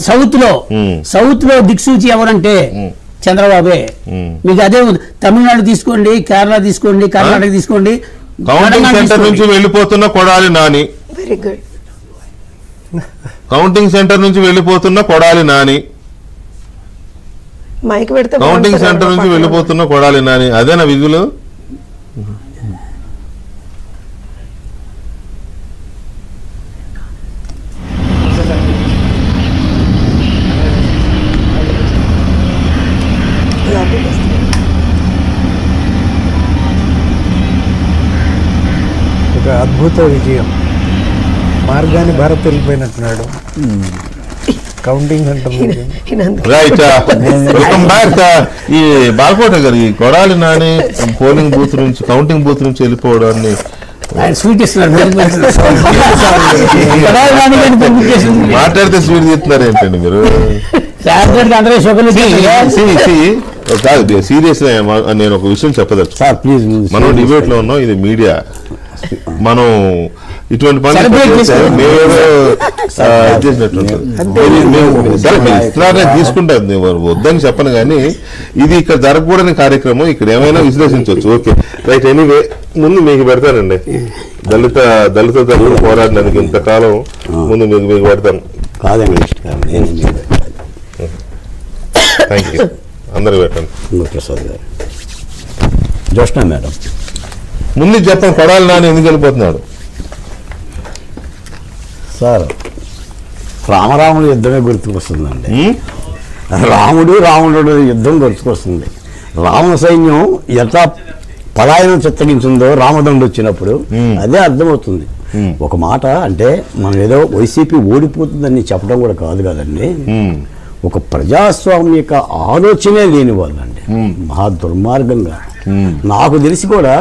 South లో దిక్సూచి ఎవరంటే చంద్రబాబే. మీకు అదే తమిళనాడు తీసుకోండి, కేరళ తీసుకోండి, కర్ణాటక తీసుకోండి. కౌంటింగ్ సెంటర్ నుంచి వెళ్ళిపోతున్న Kodali Nani, very good. Counting centre నుంచి వెళ్ళిపోతున్న కొడాలి నాని, మైక్ పెడితే కౌంటింగ్ సెంటర్ నుంచి వెళ్ళిపోతున్న కొడాలి నాని. అదేనా విధులు? ఒక అద్భుత విజయం. మార్గాన్ని భారత్ వెళ్ళిపోయినట్టున్నాడు. Counting centre right. Welcome back. ఈ బాలకోట గారు, ఈ కొడాలి నాని పోలింగ్ బూత్ నుంచి, కౌంటింగ్ బూత్ నుంచి వెళ్ళిపోవడాన్ని మాట్లాడితే స్వీట్ తీస్తున్నారు ఏంటండి మీరు? కాదు, సీరియస్ గా నేను ఒక విషయం చెప్పదచ్చు. మనం డిబేట్ లో ఉన్నాం, ఇది మీడియా. మనం ఇటువంటి పనులు తీసుకుంటాం, వద్దని చెప్పను, కానీ ఇది ఇక్కడ జరగకూడని కార్యక్రమం. ఇక్కడ ఏమైనా విశ్లేషించవచ్చు. Okay, right. ఎనీవే, ముందు మీకు పెడతానండి. దళిత పోరాడడానికి ఇంతకాలం ముందు మీకు పెడతాను. Thank you. అందరూ పెట్టండి. ప్రసాద్ గారు, జోష్నా మేడం, ముందు చెప్పండి, కొడాలి నాని ఎందుకు వెళ్ళిపోతున్నాడు? సార్, రామరాముడు యుద్ధమే గుర్తుకొస్తుందండి. రావణుడు యుద్ధం గుర్తుకొస్తుంది. రావణ సైన్యం ఎంత పలాయనం చిత్తగించిందో రామదండు వచ్చినప్పుడు అదే అర్థమవుతుంది. ఒక మాట అంటే మనం ఏదో వైసీపీ ఓడిపోతుందని చెప్పడం కూడా కాదు కదండి. ఒక ప్రజాస్వామిక ఆలోచనే లేని వాళ్ళండి, మహా దుర్మార్గంగా. నాకు తెలిసి కూడా